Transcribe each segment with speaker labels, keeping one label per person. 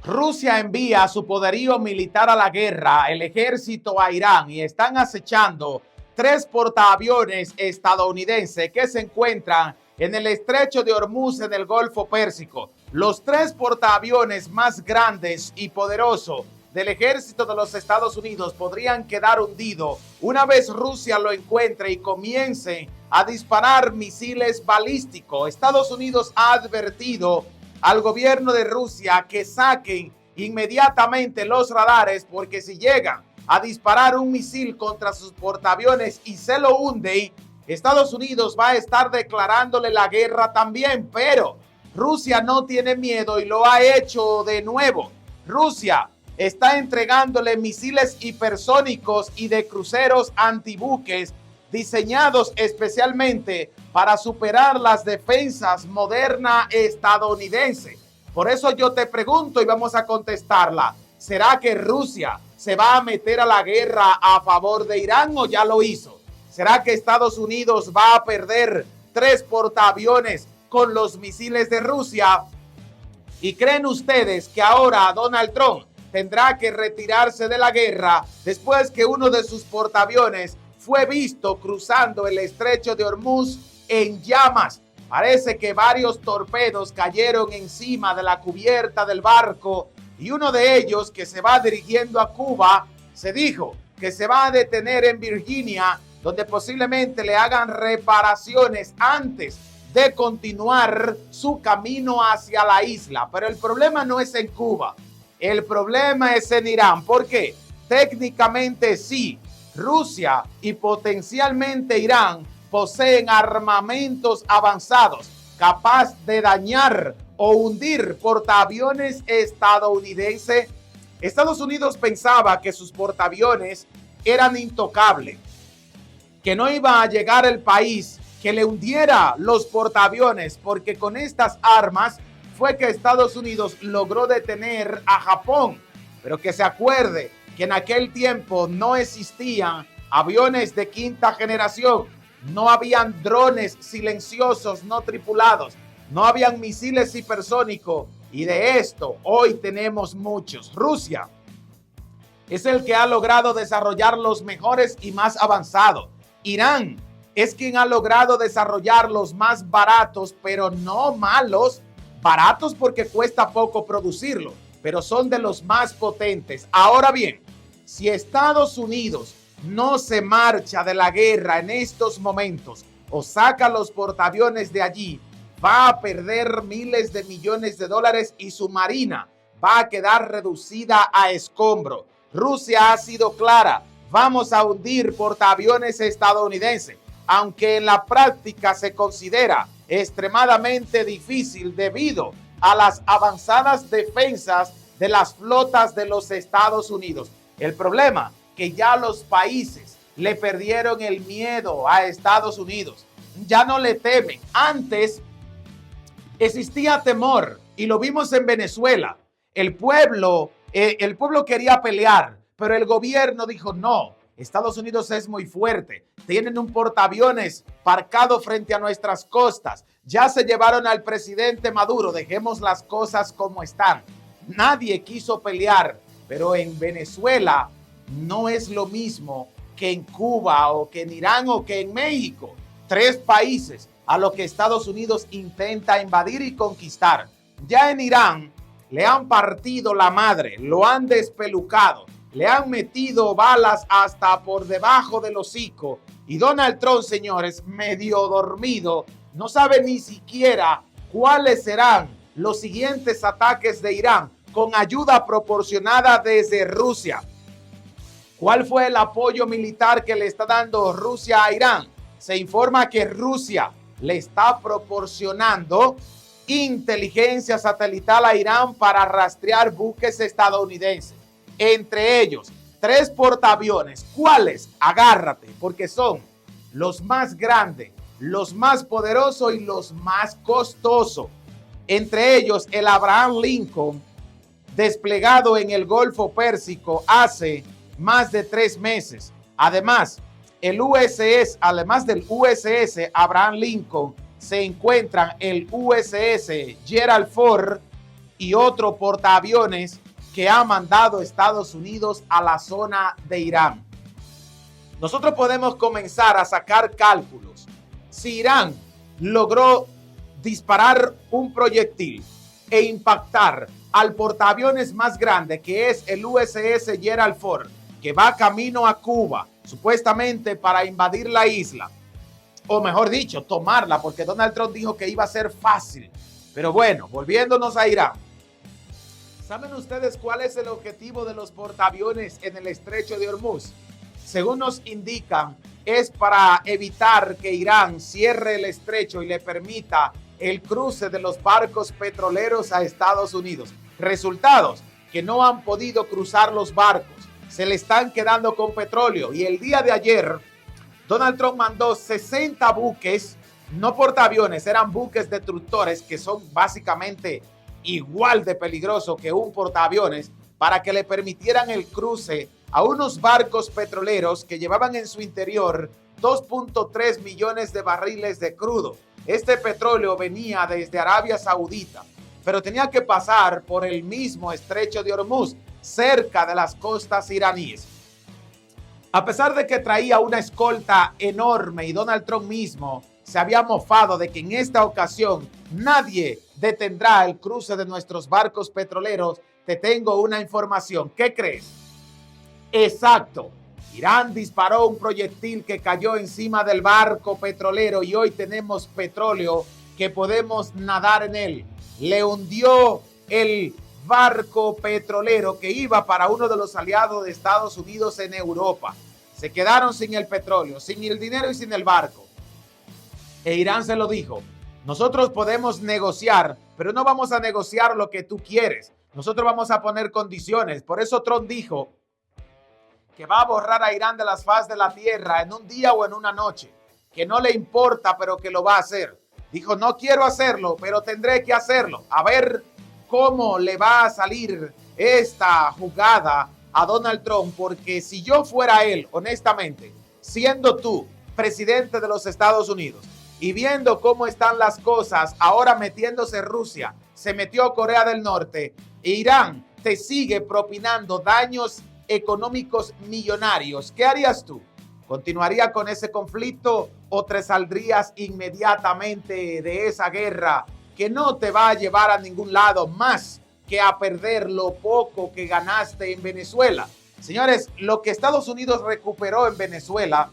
Speaker 1: Rusia envía su poderío militar a la guerra, el ejército a Irán, y están acechando 3 portaaviones estadounidenses que se encuentran en el estrecho de Hormuz en el Golfo Pérsico. Los 3 portaaviones más grandes y poderosos del ejército de los Estados Unidos podrían quedar hundidos una vez Rusia lo encuentre y comience a disparar misiles balísticos. Estados Unidos ha advertido al gobierno de Rusia que saquen inmediatamente los radares, porque si llegan a disparar un misil contra sus portaaviones y se lo hunde, Estados Unidos va a estar declarándole la guerra también. Pero Rusia no tiene miedo y lo ha hecho de nuevo. Rusia está entregándole misiles hipersónicos y de cruceros antibuques diseñados especialmente para superar las defensas modernas estadounidenses. Por eso yo te pregunto y vamos a contestarla. ¿Será que Rusia se va a meter a la guerra a favor de Irán o ya lo hizo? ¿Será que Estados Unidos va a perder 3 portaaviones con los misiles de Rusia? ¿Y creen ustedes que ahora Donald Trump tendrá que retirarse de la guerra después que uno de sus portaaviones fue visto cruzando el estrecho de Hormuz en llamas? Parece que varios torpedos cayeron encima de la cubierta del barco y uno de ellos, que se va dirigiendo a Cuba, se dijo que se va a detener en Virginia, donde posiblemente le hagan reparaciones antes de continuar su camino hacia la isla. Pero el problema no es en Cuba, el problema es en Irán. ¿Por qué? Técnicamente sí, Rusia y potencialmente Irán poseen armamentos avanzados capaz de dañar o hundir portaaviones estadounidenses. Estados Unidos pensaba que sus portaaviones eran intocables, que no iba a llegar el país que le hundiera los portaaviones, porque con estas armas fue que Estados Unidos logró detener a Japón. Pero que se acuerde que en aquel tiempo no existían aviones de quinta generación, no habían drones silenciosos no tripulados, no habían misiles hipersónicos, y de esto hoy tenemos muchos. Rusia es el que ha logrado desarrollar los mejores y más avanzados. Irán es quien ha logrado desarrollar los más baratos, pero no malos. Baratos porque cuesta poco producirlo, pero son de los más potentes. Ahora bien, si Estados Unidos no se marcha de la guerra en estos momentos o saca los portaaviones de allí, va a perder miles de millones de dólares y su marina va a quedar reducida a escombro. Rusia ha sido clara: vamos a hundir portaaviones estadounidenses, aunque en la práctica se considera extremadamente difícil debido a las avanzadas defensas de las flotas de los Estados Unidos. El problema que ya los países le perdieron el miedo a Estados Unidos, ya no le temen. Antes existía temor y lo vimos en Venezuela. El pueblo quería pelear, pero el gobierno dijo no. Estados Unidos es muy fuerte. Tienen un portaaviones parcado frente a nuestras costas. Ya se llevaron al presidente Maduro. Dejemos las cosas como están. Nadie quiso pelear, pero en Venezuela no es lo mismo que en Cuba o que en Irán o que en México. 3 países a los que Estados Unidos intenta invadir y conquistar. Ya en Irán le han partido la madre, lo han despelucado, le han metido balas hasta por debajo del hocico. Y Donald Trump, señores, medio dormido, no sabe ni siquiera cuáles serán los siguientes ataques de Irán con ayuda proporcionada desde Rusia. ¿Cuál fue el apoyo militar que le está dando Rusia a Irán? Se informa que Rusia le está proporcionando inteligencia satelital a Irán para rastrear buques estadounidenses. Entre ellos, 3 portaaviones. ¿Cuáles? Agárrate, porque son los más grandes, los más poderosos y los más costosos. Entre ellos, el Abraham Lincoln, desplegado en el Golfo Pérsico hace más de 3 meses. Además, además del USS Abraham Lincoln, se encuentran el USS Gerald Ford y otro portaaviones que ha mandado Estados Unidos a la zona de Irán. Nosotros podemos comenzar a sacar cálculos. Si Irán logró disparar un proyectil e impactar al portaaviones más grande, que es el USS Gerald Ford, que va camino a Cuba, supuestamente para invadir la isla, o mejor dicho, tomarla, porque Donald Trump dijo que iba a ser fácil. Pero bueno, volviéndonos a Irán. ¿Saben ustedes cuál es el objetivo de los portaaviones en el estrecho de Hormuz? Según nos indican, es para evitar que Irán cierre el estrecho y le permita el cruce de los barcos petroleros a Estados Unidos. Resultados, que no han podido cruzar los barcos, se le están quedando con petróleo. Y el día de ayer, Donald Trump mandó 60 buques, no portaaviones, eran buques destructores que son básicamente igual de peligrosos que un portaaviones, para que le permitieran el cruce a unos barcos petroleros que llevaban en su interior 2.3 millones de barriles de crudo. Este petróleo venía desde Arabia Saudita, pero tenía que pasar por el mismo estrecho de Hormuz, cerca de las costas iraníes. A pesar de que traía una escolta enorme y Donald Trump mismo se había mofado de que en esta ocasión nadie detendrá el cruce de nuestros barcos petroleros, te tengo una información. ¿Qué crees? Exacto. Irán disparó un proyectil que cayó encima del barco petrolero y hoy tenemos petróleo que podemos nadar en él. Le hundió el barco petrolero que iba para uno de los aliados de Estados Unidos en Europa. Se quedaron sin el petróleo, sin el dinero y sin el barco. E Irán se lo dijo: nosotros podemos negociar, pero no vamos a negociar lo que tú quieres. Nosotros vamos a poner condiciones. Por eso Trump dijo que va a borrar a Irán de las faz de la tierra en un día o en una noche, que no le importa, pero que lo va a hacer. Dijo: no quiero hacerlo, pero tendré que hacerlo. A ver cómo le va a salir esta jugada a Donald Trump, porque si yo fuera él, honestamente, siendo tú presidente de los Estados Unidos y viendo cómo están las cosas, ahora metiéndose Rusia, se metió Corea del Norte, Irán te sigue propinando daños económicos millonarios, ¿qué harías tú? ¿Continuaría con ese conflicto o te saldrías inmediatamente de esa guerra que no te va a llevar a ningún lado más que a perder lo poco que ganaste en Venezuela? Señores, lo que Estados Unidos recuperó en Venezuela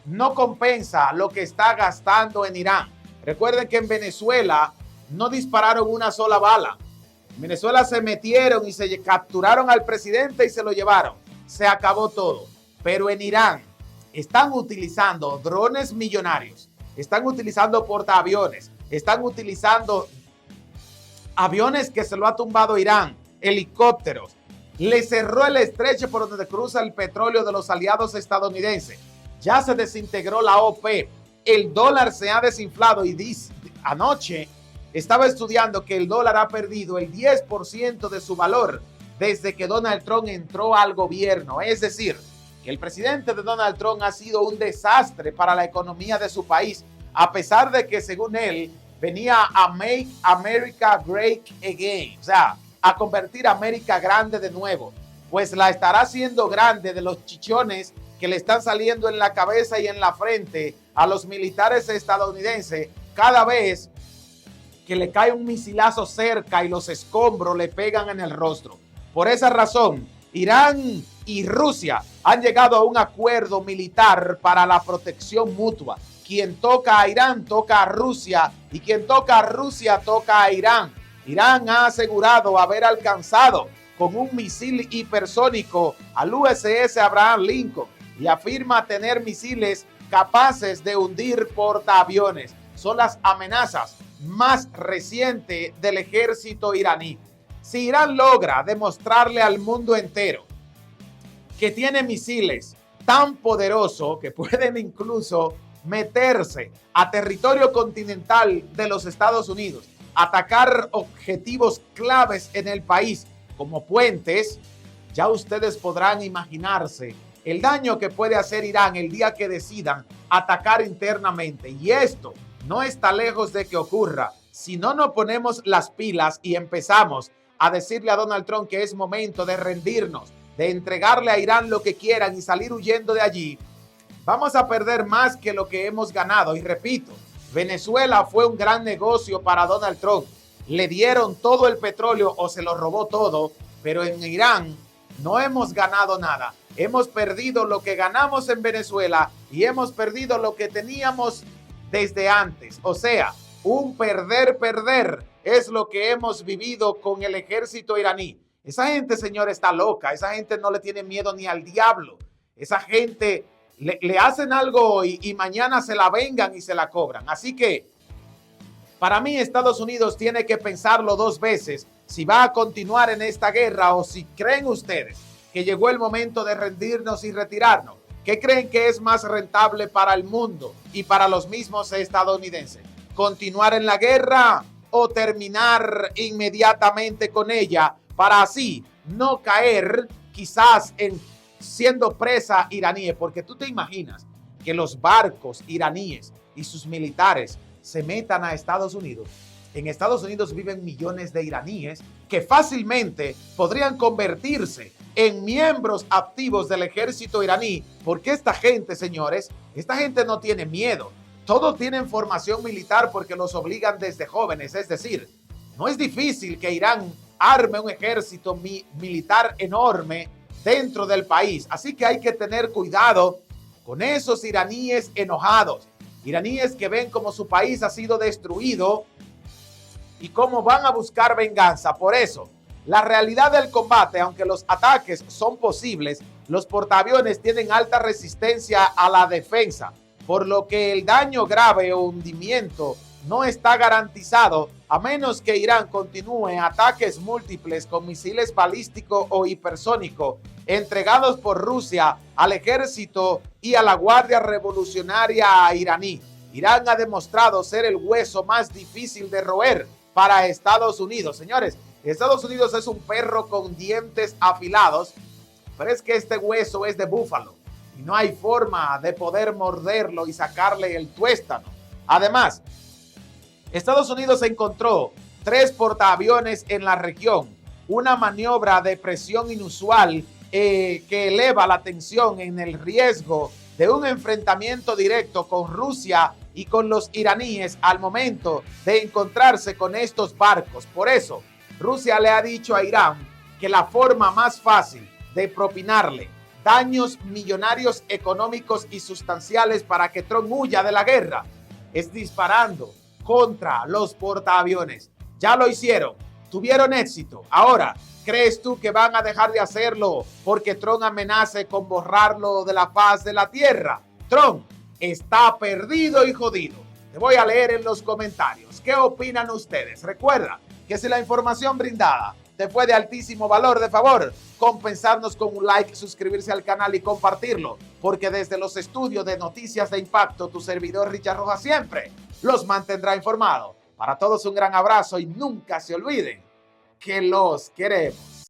Speaker 1: no compensa lo que está gastando en Irán. Recuerden que en Venezuela no dispararon una sola bala. En Venezuela se metieron y se capturaron al presidente y se lo llevaron. Se acabó todo. Pero en Irán están utilizando drones millonarios, están utilizando portaaviones, están utilizando aviones que se lo ha tumbado Irán, helicópteros. Le cerró el estrecho por donde cruza el petróleo de los aliados estadounidenses. Ya se desintegró la OPEP. El dólar se ha desinflado y anoche estaba estudiando que el dólar ha perdido el 10% de su valor desde que Donald Trump entró al gobierno. Es decir, que el presidente de Donald Trump ha sido un desastre para la economía de su país, a pesar de que, según él, venía a make America great again, o sea, a convertir a América grande de nuevo. Pues la estará haciendo grande de los chichones que le están saliendo en la cabeza y en la frente a los militares estadounidenses cada vez que le cae un misilazo cerca y los escombros le pegan en el rostro. Por esa razón, Irán y Rusia han llegado a un acuerdo militar para la protección mutua. Quien toca a Irán, toca a Rusia, y quien toca a Rusia, toca a Irán. Irán ha asegurado haber alcanzado con un misil hipersónico al USS Abraham Lincoln y afirma tener misiles capaces de hundir portaaviones. Son las amenazas más recientes del ejército iraní. Si Irán logra demostrarle al mundo entero que tiene misiles tan poderosos que pueden incluso meterse a territorio continental de los Estados Unidos, atacar objetivos claves en el país como puentes, ya ustedes podrán imaginarse el daño que puede hacer Irán el día que decidan atacar internamente. Y esto no está lejos de que ocurra si no nos ponemos las pilas y empezamos a decirle a Donald Trump que es momento de rendirnos, de entregarle a Irán lo que quieran y salir huyendo de allí, vamos a perder más que lo que hemos ganado. Y repito, Venezuela fue un gran negocio para Donald Trump. Le dieron todo el petróleo o se lo robó todo, pero en Irán no hemos ganado nada. Hemos perdido lo que ganamos en Venezuela y hemos perdido lo que teníamos desde antes. O sea, un perder es lo que hemos vivido con el ejército iraní. Esa gente, señor, está loca. Esa gente no le tiene miedo ni al diablo. Esa gente le hacen algo hoy y mañana se la vengan y se la cobran. Así que, para mí, Estados Unidos tiene que pensarlo dos veces si va a continuar en esta guerra o si creen ustedes que llegó el momento de rendirnos y retirarnos. ¿Qué creen que es más rentable para el mundo y para los mismos estadounidenses? ¿Continuar en la guerra o terminar inmediatamente con ella para así no caer quizás en siendo presa iraníes? Porque tú te imaginas que los barcos iraníes y sus militares se metan a Estados Unidos. En Estados Unidos viven millones de iraníes que fácilmente podrían convertirse en miembros activos del ejército iraní, porque esta gente, señores, esta gente no tiene miedo. Todos tienen formación militar porque los obligan desde jóvenes. Es decir, no es difícil que Irán arme un ejército militar enorme dentro del país. Así que hay que tener cuidado con esos iraníes enojados. Iraníes que ven como su país ha sido destruido y cómo van a buscar venganza. Por eso, la realidad del combate, aunque los ataques son posibles, los portaaviones tienen alta resistencia a la defensa, por lo que el daño grave o hundimiento no está garantizado a menos que Irán continúe ataques múltiples con misiles balísticos o hipersónicos entregados por Rusia al ejército y a la Guardia Revolucionaria iraní. Irán ha demostrado ser el hueso más difícil de roer para Estados Unidos. Señores, Estados Unidos es un perro con dientes afilados, pero es que este hueso es de búfalo y no hay forma de poder morderlo y sacarle el tuéstano. Además, Estados Unidos encontró 3 portaaviones en la región, una maniobra de presión inusual que eleva la tensión en el riesgo de un enfrentamiento directo con Rusia y con los iraníes al momento de encontrarse con estos barcos. Por eso, Rusia le ha dicho a Irán que la forma más fácil de propinarle daños millonarios económicos y sustanciales para que Trump huya de la guerra es disparando contra los portaaviones. Ya lo hicieron, tuvieron éxito. Ahora, ¿crees tú que van a dejar de hacerlo porque Trump amenace con borrarlo de la faz de la tierra? Trump está perdido y jodido. Te voy a leer en los comentarios. ¿Qué opinan ustedes? Recuerda que si la información brindada te fue de altísimo valor, de favor, compensarnos con un like, suscribirse al canal y compartirlo, porque desde los estudios de Noticias de Impacto, tu servidor Richard Rojas siempre los mantendrá informados. Para todos un gran abrazo y nunca se olviden que los queremos.